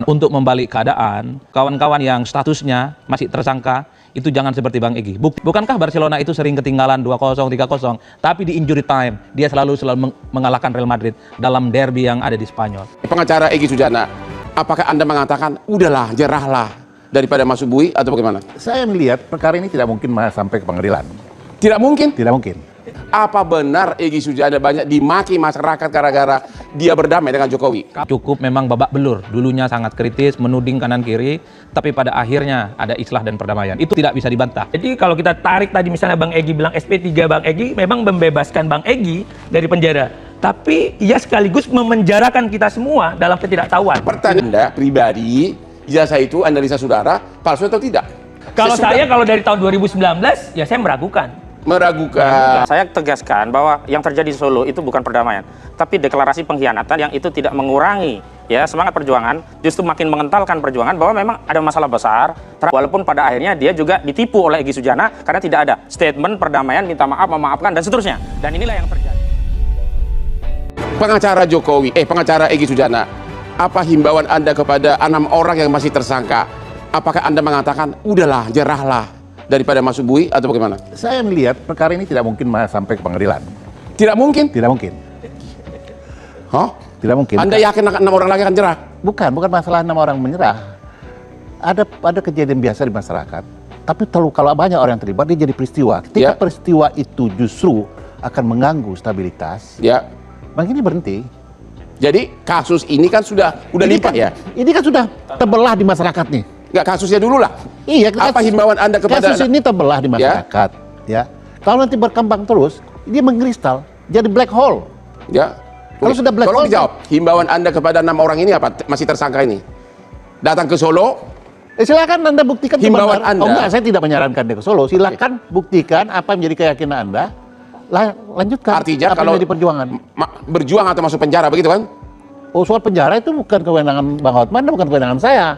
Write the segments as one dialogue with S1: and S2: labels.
S1: Untuk membalik keadaan, kawan-kawan yang statusnya masih tersangka, itu jangan seperti Bang Egy. Bukankah Barcelona itu sering ketinggalan 2-0, 3-0, tapi di injury time, dia selalu mengalahkan Real Madrid dalam derby yang ada di Spanyol.
S2: Pengacara Egy Sujana, apakah Anda mengatakan, udahlah, jerahlah, daripada masuk bui, atau bagaimana?
S3: Saya melihat perkara ini tidak mungkin sampai ke pengadilan.
S2: Tidak mungkin?
S3: Tidak mungkin.
S2: Apa benar Egy Sujana banyak dimaki masyarakat gara-gara dia berdamai dengan Jokowi?
S1: Cukup memang babak belur, dulunya sangat kritis, menuding kanan kiri, tapi pada akhirnya ada islah dan perdamaian. Itu tidak bisa dibantah.
S4: Jadi kalau kita tarik tadi misalnya Bang Egy bilang SP3 Bang Egy memang membebaskan Bang Egy dari penjara. Tapi ia sekaligus memenjarakan kita semua dalam ketidaktahuan.
S2: Pertanyaan Anda pribadi, ijazah itu analisa saudara palsu atau tidak?
S4: Kalau saya kalau dari tahun 2019 ya saya meragukan.
S5: Saya tegaskan bahwa yang terjadi di Solo itu bukan perdamaian, tapi deklarasi pengkhianatan yang itu tidak mengurangi ya semangat perjuangan, justru makin mengentalkan perjuangan bahwa memang ada masalah besar. Walaupun pada akhirnya dia juga ditipu oleh Egy Sujana karena tidak ada statement perdamaian, minta maaf, memaafkan dan seterusnya. Dan inilah yang terjadi.
S2: Pengacara Jokowi, pengacara Egy Sujana, apa himbauan Anda kepada 6 orang yang masih tersangka? Apakah Anda mengatakan, udahlah, jerahlah, daripada masuk bui, atau bagaimana?
S3: Saya melihat perkara ini tidak mungkin sampai ke pengadilan.
S2: Tidak mungkin?
S3: Tidak mungkin.
S2: Hah?
S3: Tidak mungkin.
S2: Anda yakin 6 orang lagi akan jerah?
S3: Bukan masalah 6 orang menyerah. Ada kejadian biasa di masyarakat. Tapi kalau banyak orang yang terlibat, dia jadi peristiwa. Ketika peristiwa itu justru akan mengganggu stabilitas, Bang ini berhenti.
S2: Jadi kasus ini kan sudah limpah ya?
S3: Ini kan sudah terbelah di masyarakat nih.
S2: Nggak, kasusnya dulu lah.
S3: Iya.
S2: Apa himbauan Anda kepada...
S3: Kasus ini terbelah di masyarakat. Ya. Kalau nanti berkembang terus, dia mengkristal, jadi black hole.
S2: Ya.
S3: Kalau sudah black
S2: hole,
S3: hole,
S2: dijawab. Himbauan Anda kepada 6 orang ini apa? Masih tersangka ini? Datang ke Solo.
S3: Silakan Anda buktikan.
S2: Himbauan Anda.
S3: Oh enggak, saya tidak menyarankan dia ke Solo. Silakan buktikan apa yang menjadi keyakinan Anda. Lanjutkan.
S2: Artinya
S3: apa
S2: kalau
S3: menjadi perjuangan.
S2: Berjuang atau masuk penjara, begitu kan?
S3: Oh, soal penjara itu bukan kewenangan Bang Hotman, bukan kewenangan saya.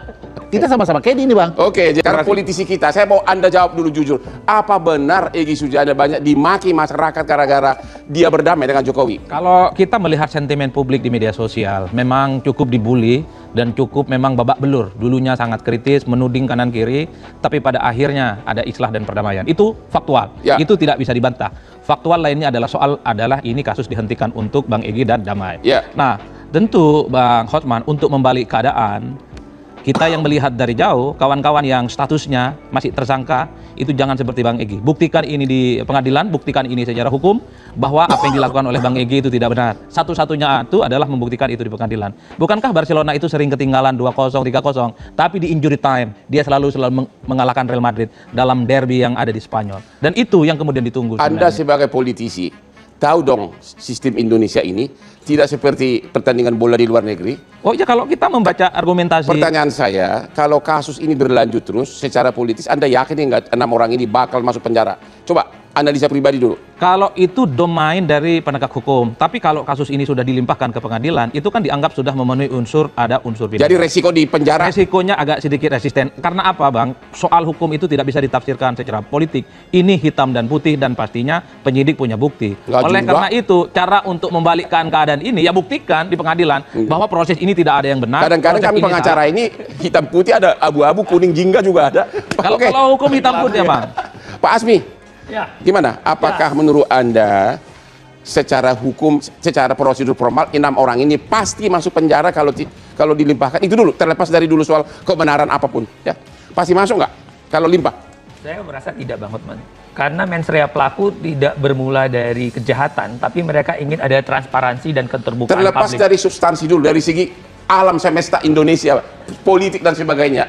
S3: Kita sama-sama kayak ini, Bang.
S2: Oke, karena politisi kita, saya mau Anda jawab dulu jujur. Apa benar Egy Sujana banyak dimaki masyarakat gara-gara dia berdamai dengan Jokowi?
S1: Kalau kita melihat sentimen publik di media sosial, memang cukup dibully dan cukup memang babak belur. Dulunya sangat kritis, menuding kanan kiri, tapi pada akhirnya ada islah dan perdamaian. Itu faktual. Itu tidak bisa dibantah. Faktual lainnya adalah ini kasus dihentikan untuk Bang Egy dan damai. Nah, tentu Bang Hotman untuk membalik keadaan, kita yang melihat dari jauh, kawan-kawan yang statusnya masih tersangka, itu jangan seperti Bang Egy. Buktikan ini di pengadilan, buktikan ini secara hukum, bahwa apa yang dilakukan oleh Bang Egy itu tidak benar. Satu-satunya itu adalah membuktikan itu di pengadilan. Bukankah Barcelona itu sering ketinggalan 2-0, 3-0, tapi di injury time, dia selalu mengalahkan Real Madrid dalam derby yang ada di Spanyol. Dan itu yang kemudian ditunggu.
S2: Anda sebagai politisi, tahu dong sistem Indonesia ini tidak seperti pertandingan bola di luar negeri.
S1: Oh ya, kalau kita membaca argumentasi.
S2: Pertanyaan saya, kalau kasus ini berlanjut terus secara politis, Anda yakin nggak 6 orang ini bakal masuk penjara? Coba analisa pribadi dulu.
S1: Kalau itu domain dari penegak hukum, tapi kalau kasus ini sudah dilimpahkan ke pengadilan, itu kan dianggap sudah memenuhi ada unsur pidana.
S2: Jadi resiko di penjara?
S1: Resikonya agak sedikit resisten. Karena apa, Bang? Soal hukum itu tidak bisa ditafsirkan secara politik. Ini hitam dan putih dan pastinya penyidik punya bukti. Oleh karena itu, cara untuk membalikkan keadaan ini, ya buktikan di pengadilan bahwa proses ini tidak ada yang benar.
S2: Kadang-kadang kami pengacara ini hitam putih ada, abu-abu, kuning, jingga juga ada.
S1: Kalau hukum hitam putih, Bang.
S2: Pak Asmi, gimana? Apakah menurut Anda secara hukum, secara prosedur formal 6 orang ini pasti masuk penjara kalau dilimpahkan? Itu dulu, terlepas dari dulu soal kebenaran apapun, ya. Pasti masuk nggak kalau limpah?
S4: Saya merasa tidak, Bang Hotman. Karena mens rea pelaku tidak bermula dari kejahatan, tapi mereka ingin ada transparansi dan keterbukaan
S2: terlepas
S4: publik.
S2: dari substansi dulu, dari segi alam semesta Indonesia, politik dan sebagainya,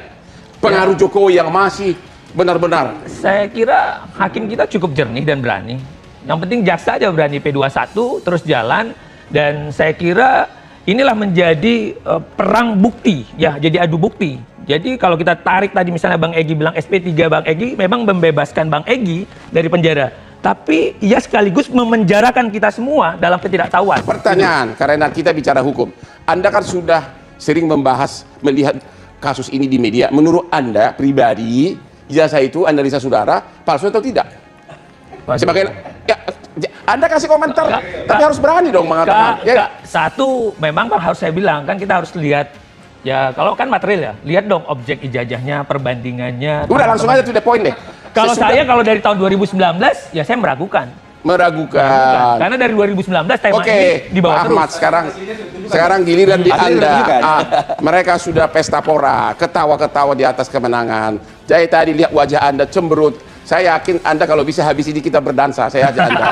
S2: pengaruh Jokowi yang masih benar-benar.
S4: Saya kira hakim kita cukup jernih dan berani. Yang penting jaksa aja berani P21 terus jalan, dan saya kira inilah menjadi perang bukti ya, jadi adu bukti. Jadi kalau kita tarik tadi misalnya Bang Egy bilang SP3 Bang Egy memang membebaskan Bang Egy dari penjara, tapi ia sekaligus memenjarakan kita semua dalam ketidaktahuan.
S2: Pertanyaan, karena kita bicara hukum, Anda kan sudah sering melihat kasus ini di media. Menurut Anda pribadi, ijazah itu analisa saudara palsu atau tidak? Sebagai Anda kasih komentar, tapi harus berani dong mengatakan.
S4: Satu, memang kan harus saya bilang, kan kita harus lihat Ya kalau kan material ya, lihat dong objek ijazahnya, perbandingannya.
S2: Udah langsung aja to the point deh.
S4: Kalau saya kalau dari tahun 2019 ya saya meragukan. Karena dari 2019 tema ini di bawah
S2: Pak Ahmad,
S4: terus.
S2: sekarang giliran di Anda. Mereka sudah pesta pora, ketawa-ketawa di atas kemenangan. Jadi tadi lihat wajah Anda cemberut. Saya yakin Anda kalau bisa habis ini kita berdansa. Saya ajak Anda.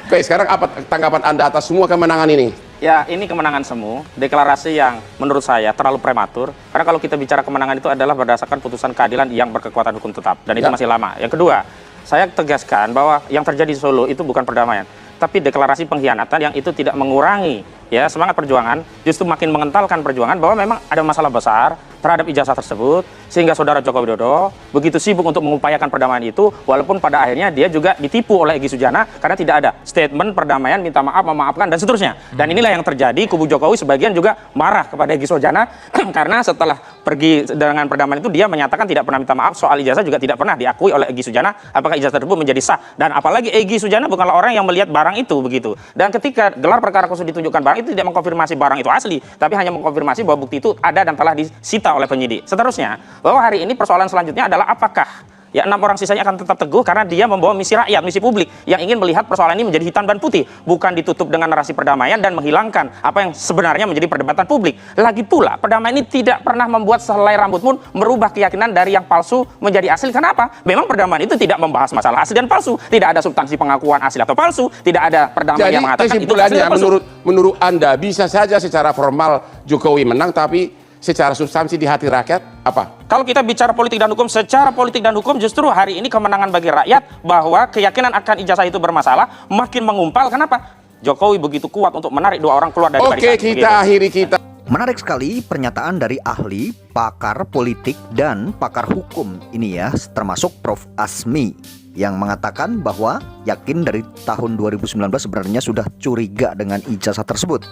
S2: Oke, sekarang apa tanggapan Anda atas semua kemenangan ini?
S5: Ya, ini kemenangan semu, deklarasi yang menurut saya terlalu prematur. Karena kalau kita bicara kemenangan itu adalah berdasarkan putusan keadilan yang berkekuatan hukum tetap. Dan itu masih lama. Yang kedua, saya tegaskan bahwa yang terjadi di Solo itu bukan perdamaian, tapi deklarasi pengkhianatan yang itu tidak mengurangi ya semangat perjuangan, justru makin mengentalkan perjuangan bahwa memang ada masalah besar terhadap ijazah tersebut, sehingga saudara Joko Widodo begitu sibuk untuk mengupayakan perdamaian itu, walaupun pada akhirnya dia juga ditipu oleh Egy Sujana karena tidak ada statement perdamaian, minta maaf, memaafkan, dan seterusnya. Dan inilah yang terjadi, kubu Jokowi sebagian juga marah kepada Egy Sujana karena setelah pergi dengan perdamaian itu dia menyatakan tidak pernah minta maaf, soal ijazah juga tidak pernah diakui oleh Egy Sujana, apakah ijazah tersebut menjadi sah, dan apalagi Egy Sujana bukanlah orang yang melihat barang itu begitu. Dan ketika gelar perkara khusus ditunjukkan barang itu tidak mengkonfirmasi barang itu asli, tapi hanya mengkonfirmasi bahwa bukti itu ada dan telah disita oleh penyidik. Seterusnya, bahwa hari ini persoalan selanjutnya adalah apakah ya 6 orang sisanya akan tetap teguh karena dia membawa misi rakyat, misi publik yang ingin melihat persoalan ini menjadi hitam dan putih, bukan ditutup dengan narasi perdamaian dan menghilangkan apa yang sebenarnya menjadi perdebatan publik. Lagi pula, perdamaian ini tidak pernah membuat sehelai rambut pun merubah keyakinan dari yang palsu menjadi asli. Kenapa? Memang perdamaian itu tidak membahas masalah asli dan palsu, tidak ada substansi pengakuan asli atau palsu, tidak ada perdamaian yang mengatakan itu asli dan palsu.
S2: Menurut Anda bisa saja secara formal Jokowi menang, tapi secara substansi di hati rakyat apa?
S5: Kalau kita bicara politik dan hukum, secara politik dan hukum justru hari ini kemenangan bagi rakyat bahwa keyakinan akan ijazah itu bermasalah makin mengumpal. Kenapa? Jokowi begitu kuat untuk menarik 2 orang keluar dari barisan.
S2: Oke, kita akhiri kita.
S6: Menarik sekali pernyataan dari ahli, pakar politik, dan pakar hukum ini ya, termasuk Prof. Asmi yang mengatakan bahwa yakin dari tahun 2019 sebenarnya sudah curiga dengan ijazah tersebut.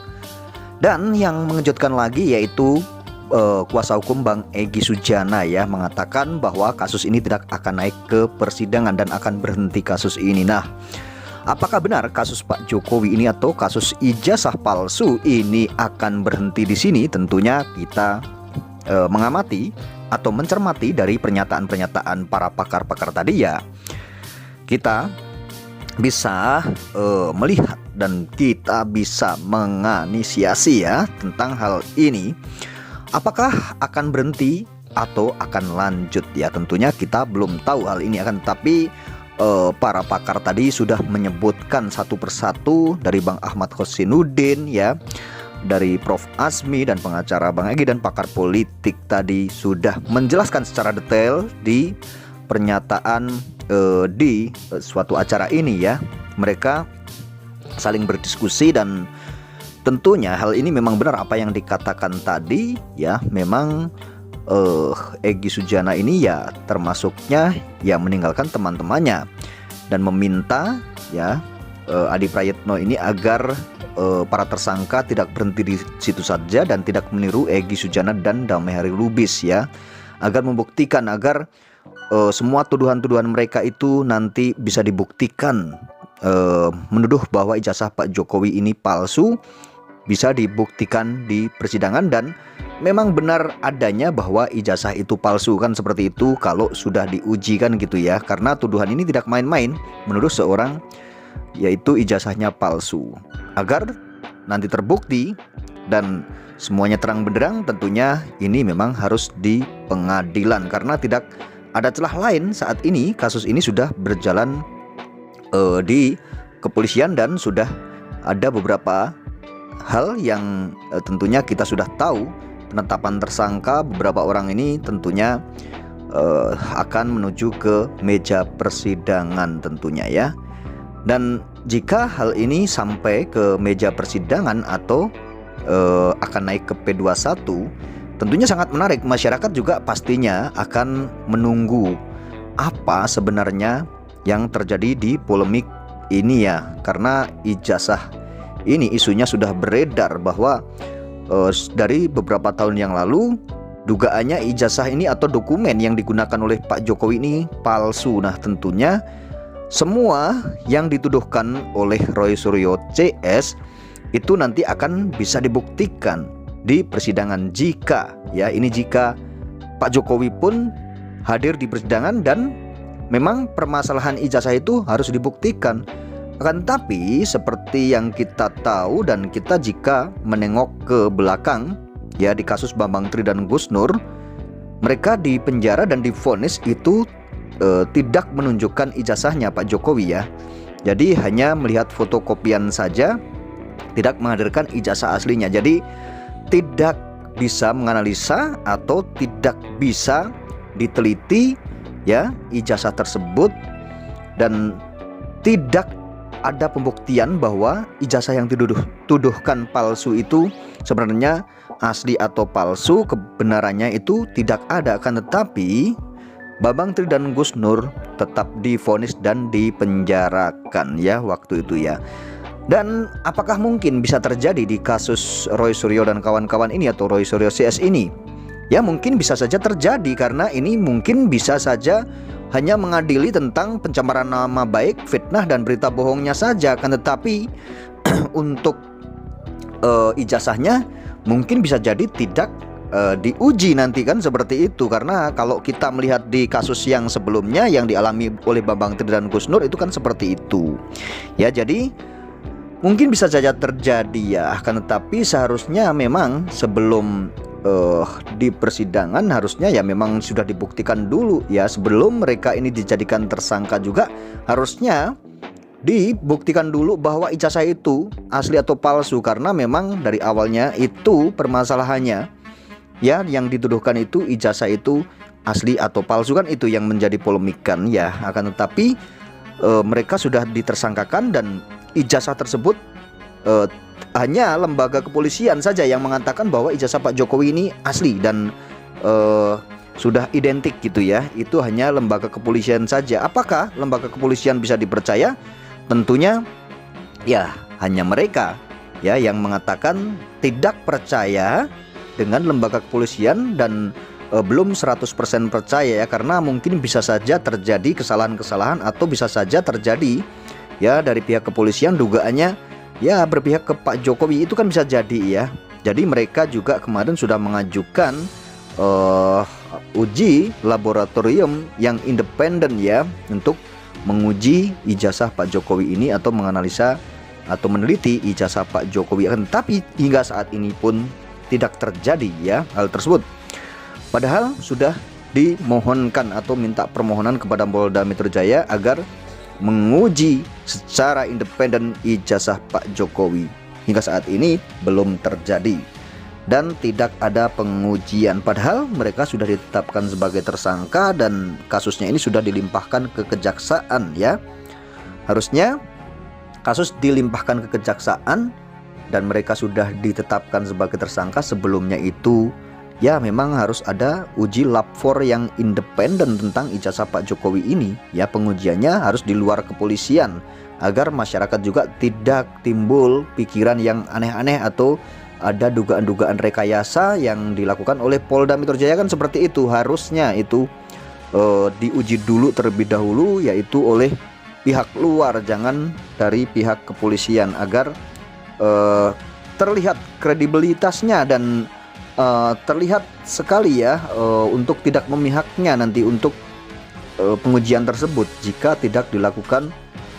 S6: Dan yang mengejutkan lagi yaitu kuasa hukum Bang Egy Sujana ya mengatakan bahwa kasus ini tidak akan naik ke persidangan dan akan berhenti kasus ini. Nah, apakah benar kasus Pak Jokowi ini atau kasus ijazah palsu ini akan berhenti di sini? Tentunya kita mengamati atau mencermati dari pernyataan-pernyataan para pakar-pakar tadi ya. Kita bisa melihat dan kita bisa menginisiasi ya tentang hal ini. Apakah akan berhenti atau akan lanjut ya, tentunya kita belum tahu hal ini akan, tapi para pakar tadi sudah menyebutkan satu persatu, dari Bang Ahmad Khosinuddin ya, dari Prof. Asmi dan pengacara Bang Egy dan pakar politik tadi sudah menjelaskan secara detail di pernyataan di suatu acara ini ya. Mereka saling berdiskusi dan tentunya hal ini memang benar apa yang dikatakan tadi ya. Memang Egy Sujana ini ya termasuknya ya meninggalkan teman-temannya dan meminta ya Adi Prayitno ini agar para tersangka tidak berhenti di situ saja dan tidak meniru Egy Sujana dan Damai Hari Lubis ya, agar membuktikan agar semua tuduhan-tuduhan mereka itu nanti bisa dibuktikan. Menuduh bahwa ijazah Pak Jokowi ini palsu bisa dibuktikan di persidangan dan memang benar adanya bahwa ijazah itu palsu, kan seperti itu kalau sudah diuji kan gitu ya. Karena tuduhan ini tidak main-main, menuduh seorang yaitu ijazahnya palsu. Agar nanti terbukti dan semuanya terang benderang, tentunya ini memang harus di pengadilan karena tidak ada celah lain. Saat ini kasus ini sudah berjalan di kepolisian dan sudah ada beberapa hal yang tentunya kita sudah tahu. Penetapan tersangka beberapa orang ini tentunya akan menuju ke meja persidangan tentunya ya. Dan jika hal ini sampai ke meja persidangan atau akan naik ke P21, tentunya sangat menarik. Masyarakat juga pastinya akan menunggu apa sebenarnya yang terjadi di polemik ini ya. Karena ijazah ini isunya sudah beredar bahwa dari beberapa tahun yang lalu dugaannya ijazah ini atau dokumen yang digunakan oleh Pak Jokowi ini palsu. Nah tentunya semua yang dituduhkan oleh Roy Suryo CS itu nanti akan bisa dibuktikan di persidangan. Jika Pak Jokowi pun hadir di persidangan dan memang permasalahan ijazah itu harus dibuktikan. Akan tapi seperti yang kita tahu dan kita jika menengok ke belakang ya di kasus Bambang Tri dan Gus Nur, mereka dipenjara dan divonis itu tidak menunjukkan ijazahnya Pak Jokowi ya. Jadi hanya melihat fotokopian saja, tidak menghadirkan ijazah aslinya. Jadi tidak bisa menganalisa atau tidak bisa diteliti ya ijazah tersebut, dan tidak ada pembuktian bahwa ijazah yang dituduhkan palsu itu sebenarnya asli atau palsu. Kebenarannya itu tidak ada. Akan tetapi Bambang Tri dan Gus Nur tetap divonis dan dipenjarakan ya waktu itu ya. Dan apakah mungkin bisa terjadi di kasus Roy Suryo dan kawan-kawan ini atau Roy Suryo CS ini? Ya mungkin bisa saja terjadi, karena ini mungkin bisa saja hanya mengadili tentang pencemaran nama baik, fitnah dan berita bohongnya saja. Kan tetapi untuk ijazahnya mungkin bisa jadi tidak diuji nanti kan, seperti itu. Karena kalau kita melihat di kasus yang sebelumnya yang dialami oleh Bambang Tri dan Gus Nur itu kan seperti itu. Ya jadi mungkin bisa saja terjadi ya. Kan tetapi seharusnya memang sebelum di persidangan harusnya ya memang sudah dibuktikan dulu ya, sebelum mereka ini dijadikan tersangka juga harusnya dibuktikan dulu bahwa ijazah itu asli atau palsu, karena memang dari awalnya itu permasalahannya ya, yang dituduhkan itu ijazah itu asli atau palsu kan, itu yang menjadi polemik kan ya. Akan tetapi mereka sudah ditersangkakan dan ijazah tersebut hanya lembaga kepolisian saja yang mengatakan bahwa ijazah Pak Jokowi ini asli dan sudah identik gitu ya. Itu hanya lembaga kepolisian saja. Apakah lembaga kepolisian bisa dipercaya? Tentunya ya hanya mereka ya yang mengatakan tidak percaya dengan lembaga kepolisian dan belum 100% percaya ya, karena mungkin bisa saja terjadi kesalahan-kesalahan atau bisa saja terjadi ya dari pihak kepolisian dugaannya ya berpihak ke Pak Jokowi, itu kan bisa jadi ya. Jadi mereka juga kemarin sudah mengajukan uji laboratorium yang independen ya, untuk menguji ijazah Pak Jokowi ini atau menganalisa atau meneliti ijazah Pak Jokowi. Tapi hingga saat ini pun tidak terjadi ya hal tersebut. Padahal sudah dimohonkan atau minta permohonan kepada Polda Metro Jaya agar menguji secara independen ijazah Pak Jokowi. Hingga saat ini belum terjadi dan tidak ada pengujian, padahal mereka sudah ditetapkan sebagai tersangka dan kasusnya ini sudah dilimpahkan ke kejaksaan ya. Harusnya kasus dilimpahkan ke kejaksaan dan mereka sudah ditetapkan sebagai tersangka. Sebelumnya itu ya memang harus ada uji lab 4 yang independen tentang ijazah Pak Jokowi ini ya. Pengujiannya harus di luar kepolisian agar masyarakat juga tidak timbul pikiran yang aneh-aneh atau ada dugaan-dugaan rekayasa yang dilakukan oleh Polda Metro Jaya kan, seperti itu. Harusnya itu diuji dulu terlebih dahulu, yaitu oleh pihak luar, jangan dari pihak kepolisian, agar terlihat kredibilitasnya dan terlihat sekali ya untuk tidak memihaknya nanti untuk pengujian tersebut jika tidak dilakukan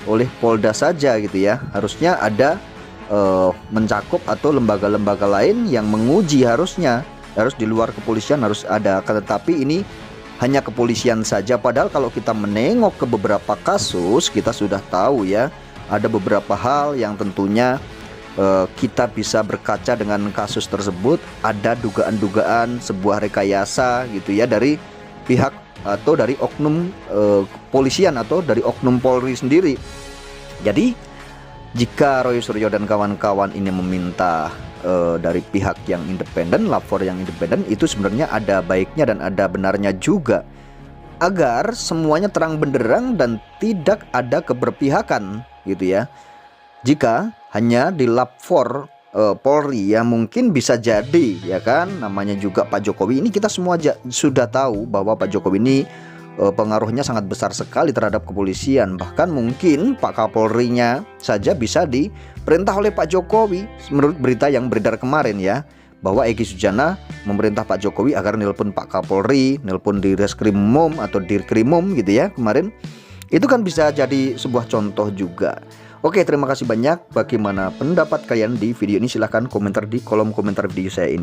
S6: oleh Polda saja gitu ya. Harusnya ada mencakup atau lembaga-lembaga lain yang menguji, harus di luar kepolisian harus ada. Tetapi ini hanya kepolisian saja, padahal kalau kita menengok ke beberapa kasus kita sudah tahu ya, ada beberapa hal yang tentunya kita bisa berkaca dengan kasus tersebut. Ada dugaan-dugaan sebuah rekayasa gitu ya dari pihak atau dari oknum kepolisian atau dari oknum Polri sendiri. Jadi jika Roy Suryo dan kawan-kawan ini meminta dari pihak yang independen, lapor yang independen, itu sebenarnya ada baiknya dan ada benarnya juga, agar semuanya terang benderang dan tidak ada keberpihakan gitu ya. Jika hanya di lab 4 Polri ya mungkin bisa jadi ya kan, namanya juga Pak Jokowi ini, kita semua sudah tahu bahwa Pak Jokowi ini pengaruhnya sangat besar sekali terhadap kepolisian. Bahkan mungkin Pak Kapolrinya saja bisa diperintah oleh Pak Jokowi menurut berita yang beredar kemarin ya. bahwa Egy Sujana memerintah Pak Jokowi agar nelpon Pak Kapolri, nelpon di Reskrimum atau Dirkrimum gitu ya kemarin. Itu kan bisa jadi sebuah contoh juga. Oke, terima kasih banyak. Bagaimana pendapat kalian di video ini? Silahkan komentar di kolom komentar video saya ini.